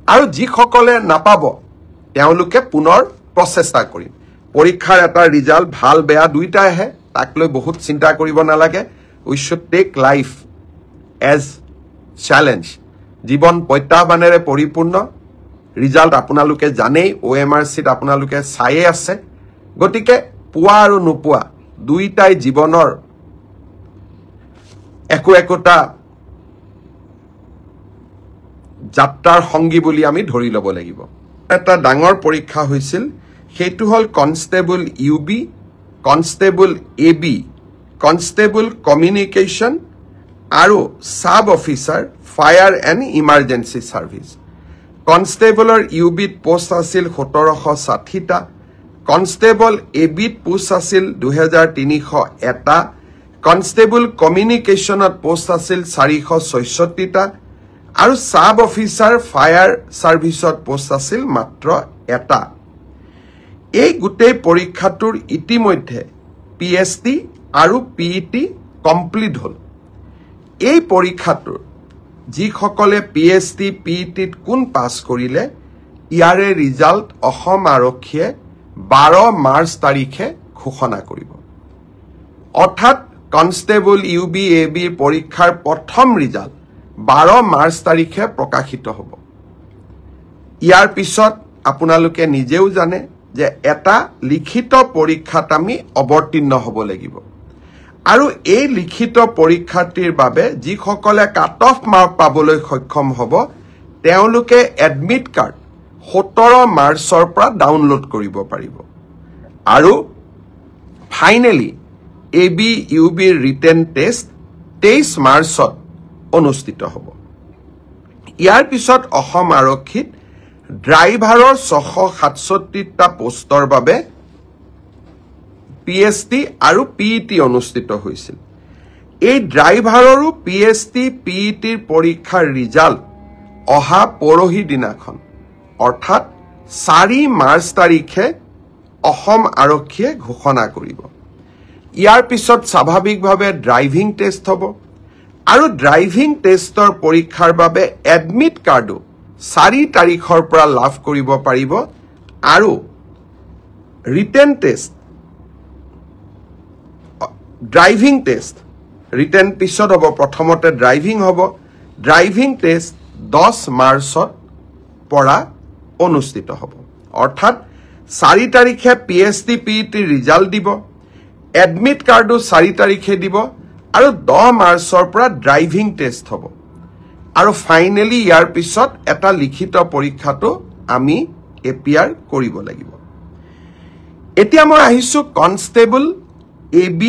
আৰু যিসকলে নাপাব তেওঁলোকে পুনৰ প্ৰচেষ্টা কৰিম পৰীক্ষাৰ এটা ৰিজাল্ট ভাল বেয়া দুইটাই আহে তাক লৈ বহুত চিন্তা কৰিব নালাগে we should take life as challenge জীৱন প্ৰত্যাহ্বানেৰে পৰিপূৰ্ণ ৰিজাল্ট আপোনালোকে জানেই OMRCত আপোনালোকে চাইয়ে আছে গতিকে পোৱা আৰু নোপোৱা দুইটাই জীৱনৰ একোটা যাত্ৰাৰ সংগী বুলি আমি ধৰি ল'ব লাগিব এটা ডাঙৰ পৰীক্ষা হৈছিল সেইটো হল constable UB constable AB constable communication আৰু sub officer fire and emergency service কনষ্টেবলৰ UBত পোষ্ট আছিল 1760টা কনষ্টেবল ABত পোষ্ট আছিল 2301টা কনষ্টেবল কমিউনিকেশ্যনত পোষ্ট আছিল 466টা আৰু সাব অফিচাৰ ফায়াৰ সাৰ্ভিসত পোষ্ট আছিল মাত্ৰ এটা এই গোটেই পৰীক্ষাটোৰ ইতিমধ্যে PST আৰু PET কমপ্লিট হল এই পৰীক্ষাটোৰ যিসকলে PST PETত কোন পাছ কৰিলে ইয়াৰে ৰিজাল্ট অসম আৰক্ষীয়ে 12 মাৰ্চ তাৰিখে ঘোষণা কৰিব অৰ্থাৎ কনষ্টেবল UB AB পৰীক্ষাৰ প্ৰথম ৰিজাল্ট 12 মাৰ্চ তাৰিখে প্ৰকাশিত হ'ব ইয়াৰ পিছত আপোনালোকে নিজেও জানে যে এটা লিখিত পৰীক্ষাত আমি অৱতীৰ্ণ হ'ব লাগিব আৰু এই লিখিত পৰীক্ষাটিৰ বাবে যিসকলে কাট অফ মাৰ্ক পাবলৈ সক্ষম হ'ব তেওঁলোকে এডমিট কাৰ্ড 17 মাৰ্চৰ পৰা ডাউনলোড কৰিব পাৰিব আৰু finally AB UB written test 23 মাৰ্চত অনুষ্ঠিত হ'ব ইয়াৰ পিছত অসম আৰক্ষীত ড্ৰাইভাৰৰ 667টা পোষ্টৰ বাবে PST আৰু PET অনুষ্ঠিত হৈছিল এই ড্ৰাইভাৰৰো PST PETৰ পৰীক্ষাৰ ৰিজাল্ট অহা পৰহি দিনাখন অৰ্থাৎ 4 মাৰ্চ তাৰিখে অসম আৰক্ষীয়ে ঘোষণা কৰিব ইয়াৰ পিছত স্বাভাৱিকভাৱে ড্ৰাইভিং টেষ্ট হ'ব আৰু ড্ৰাইভিং টেষ্টৰ পৰীক্ষাৰ বাবে এডমিট কাৰ্ডো 4 তাৰিখৰ পৰা লাভ কৰিব পাৰিব আৰু written test driving test written পিছত হ'ব প্ৰথমতে ড্ৰাইভিং হ'ব ড্ৰাইভিং টেষ্ট 10 মাৰ্চত পৰা অনুষ্ঠিত হ'ব অৰ্থাৎ 4 তাৰিখে PST PET ৰিজাল্ট দিব এডমিট কাৰ্ডো 4 তাৰিখে দিব আৰু 10 মাৰ্চৰ পৰা ড্ৰাইভিং টেষ্ট হ'ব আৰু ফাইনেলি ইয়াৰ পিছত এটা লিখিত পৰীক্ষাটো আমি এপিয়াৰ কৰিব লাগিব এতিয়া মই আহিছো কনষ্টেবল AB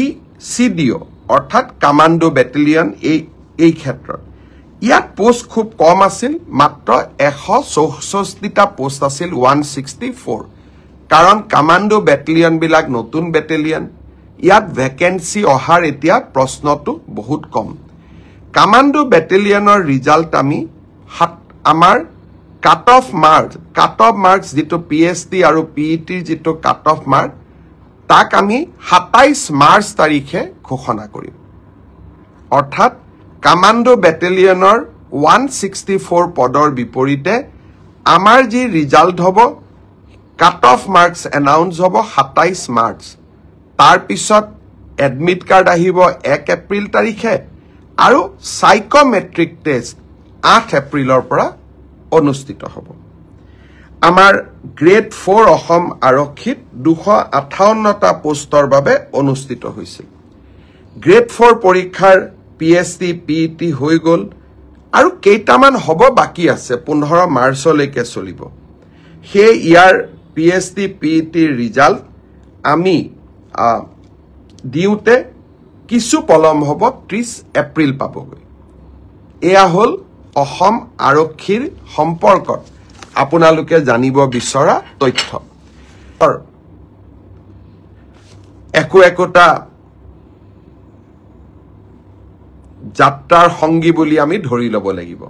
CDO অৰ্থাৎ কমান্ডো ব্যাটালিয়ন এই ক্ষেত্ৰত ইয়াত পোষ্ট খুব কম আছিল মাত্ৰ 164টা পোষ্ট আছিল 164 কাৰণ কমান্ডো ব্যাটালিয়ন বিলাক নতুন ব্যাটালিয়ন ইয়াত ভ্যাকেন্সি অহাৰ এতিয়া প্ৰশ্নটো বহুত কম কমান্ডো ব্যাটালিয়নৰ ৰিজাল্ট আমি আমাৰ কাট অফ মাৰ্কস যেটো PST আৰু PETৰ যেটো কাট অফ মাৰ্ক তাক আমি 27 মাৰ্চ তাৰিখে ঘোষণা কৰিম অৰ্থাৎ কমান্ডো ব্যাটালিয়নৰ 164 পদৰ বিপৰীতে আমাৰ যি ৰিজাল্ট হ'ব কাট অফ মাৰ্কস এনাউন্স হ'ব 27 মাৰ্চ তাৰ পিছত এডমিট কাৰ্ড আহিব 1 এপ্ৰিল তাৰিখে আৰু সাইকোমেট্ৰিক টেষ্ট 8 এপ্ৰিলৰ পৰা অনুষ্ঠিত হ'ব আমাৰ গ্ৰেড 4 অসম আৰক্ষীত 258টা পোষ্টৰ বাবে অনুষ্ঠিত হৈছিল গ্ৰেড 4 পৰীক্ষাৰ PST PET হৈ গল আৰু কেইটামান হ'ব বাকি আছে 15 মাৰ্চলৈকে চলিব হে ইয়াৰ PST PET ৰিজাল্ট আমি দিউতে কিছু পলম হ'ব 30 এপ্ৰিল পাবগৈ এয়া হল অসম আৰক্ষীৰ সম্পৰ্কত আপোনালোকে জানিব বিচৰা তথ্য একোটা যাত্ৰাৰ সংগী বুলি আমি ধৰি ল'ব লাগিব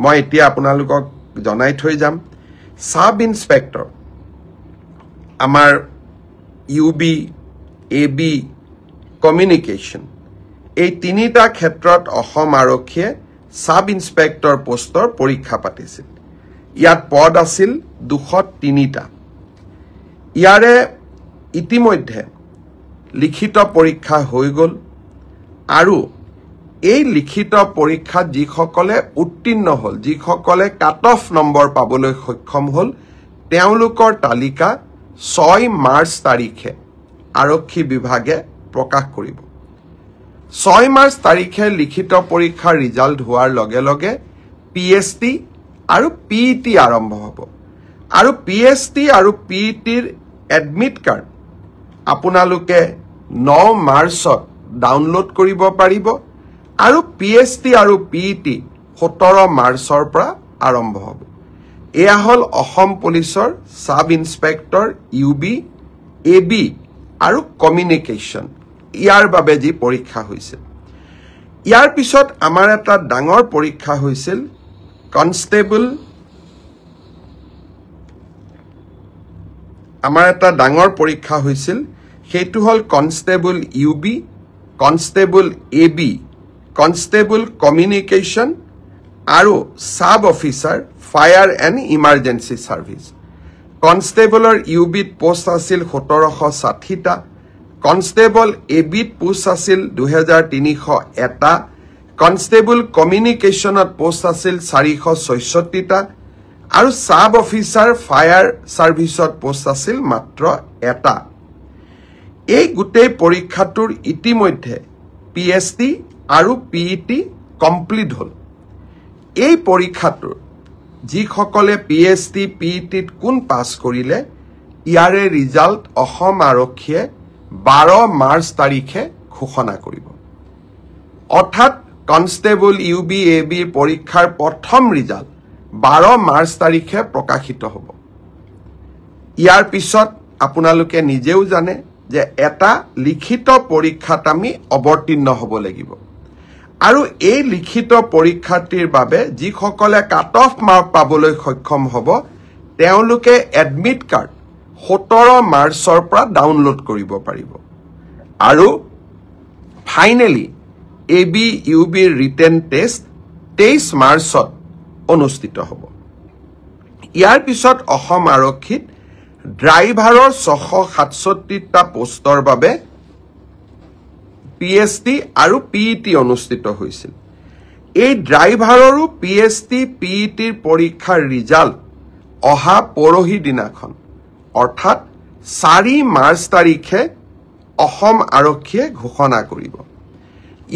মই এতিয়া আপোনালোকক জনাই থৈ যাম সাব ইন্সপেক্টৰ আমাৰ UB AB কমিউনিকেশ্যন এই তিনিটা ক্ষেত্ৰত অসম আৰক্ষীয়ে সাব ইন্সপেক্টৰ পোষ্টৰ পৰীক্ষা পাতিছিল ইয়াত পদ আছিল 203টা ইয়াৰে ইতিমধ্যে লিখিত পৰীক্ষা হৈ গ'ল আৰু এই লিখিত পৰীক্ষাত যিসকলে উত্তীৰ্ণ হ'ল যিসকলে কাট অফ নম্বৰ পাবলৈ সক্ষম হ'ল তেওঁলোকৰ তালিকা 6 মাৰ্চ তাৰিখে আৰক্ষী বিভাগে প্ৰকাশ কৰিব 6 মাৰ্চ তাৰিখে লিখিত পৰীক্ষাৰ ৰিজাল্ট হোৱাৰ লগে লগে পিএছটি আৰু পিইটি আৰম্ভ হ'ব আৰু পিএছটি আৰু পিইটিৰ এডমিট কাৰ্ড আপোনালোকে 9 মাৰ্চত ডাউনলোড কৰিব পাৰিব আৰু পিএছটি আৰু পিইটি 17 মাৰ্চৰ পৰা আৰম্ভ হ'ব এয়া হ'ল অসম পুলিচৰ সাব ইন্সপেক্টৰ ইউবি এবি আৰু কমিউনিকেশ্যন ইয়াৰ বাবে যি পৰীক্ষা হৈছিল ইয়াৰ পিছত আমাৰ এটা ডাঙৰ পৰীক্ষা হৈছিল কনষ্টেবল আমাৰ এটা ডাঙৰ পৰীক্ষা হৈছিল সেইটো হ'ল constable UB constable AB constable communication আৰু sub officer fire and emergency service কনষ্টেবলৰ ইউবিত পোষ্ট আছিল 1760টা কনষ্টেবল এবিত পোষ্ট আছিল 2301টা কনষ্টেবল কমিউনিকেশ্যনত পোষ্ট আছিল 466টা আৰু সাব অফিচাৰ ফায়াৰ সাৰ্ভিসত পোষ্ট আছিল মাত্ৰ এটা এই গোটেই পৰীক্ষাটোৰ ইতিমধ্যে পিএছটি আৰু পিইটি কমপ্লিট হ'ল এই পৰীক্ষাটোৰ যিসকলে পিএছটি পিইটিত কোন পাছ কৰিলে ইয়াৰে ৰিজাল্ট অসম আৰক্ষীয়ে 12 মাৰ্চ তাৰিখে ঘোষণা কৰিব অৰ্থাৎ কনষ্টেবল ইউবি এবি পৰীক্ষাৰ প্ৰথম ৰিজাল্ট 12 মাৰ্চ তাৰিখে প্ৰকাশিত হ'ব ইয়াৰ পিছত আপোনালোকে নিজেও জানে যে এটা লিখিত পৰীক্ষাত আমি অৱতীৰ্ণ হ'ব লাগিব আৰু এই লিখিত পৰীক্ষাটিৰ বাবে যিসকলে কাট অফ মাৰ্ক পাবলৈ সক্ষম হ'ব তেওঁলোকে এডমিট কাৰ্ড 17 মাৰ্চৰ পৰা ডাউনলোড কৰিব পাৰিব আৰু ফাইনেলি এবি ইউবিৰ ৰিটেন টেষ্ট 23 মাৰ্চত অনুষ্ঠিত হ'ব ইয়াৰ পিছত অসম আৰক্ষীত ড্ৰাইভাৰৰ 667টা পোষ্টৰ বাবে পিএছটি আৰু পিইটি অনুষ্ঠিত হৈছিল এই ড্ৰাইভাৰৰো পিএছটি পিইটিৰ পৰীক্ষাৰ ৰিজাল্ট অহা পৰহি দিনাখন অৰ্থাৎ 4 মাৰ্চ তাৰিখে অসম আৰক্ষীয়ে ঘোষণা কৰিব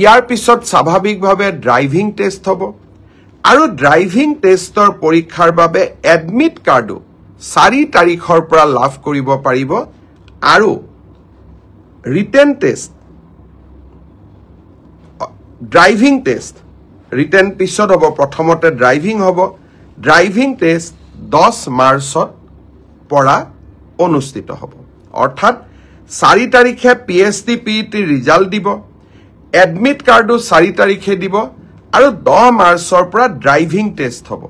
ইয়াৰ পিছত স্বাভাৱিকভাৱে ড্ৰাইভিং টেষ্ট হ'ব আৰু ড্ৰাইভিং টেষ্টৰ পৰীক্ষাৰ বাবে এডমিট কাৰ্ডো 4 তাৰিখৰ পৰা লাভ কৰিব পাৰিব আৰু written test driving test written পিছত হ'ব প্ৰথমতে ড্ৰাইভিং হ'ব ড্ৰাইভিং টেষ্ট 10 মাৰ্চত পৰা অনুষ্ঠিত হ'ব অৰ্থাৎ 4 তাৰিখে পিএছটি পিইটি ৰিজাল্ট দিব এডমিট কাৰ্ডো 4 তাৰিখে দিব আৰু 10 মাৰ্চৰ পৰা ড্ৰাইভিং টেষ্ট হ'ব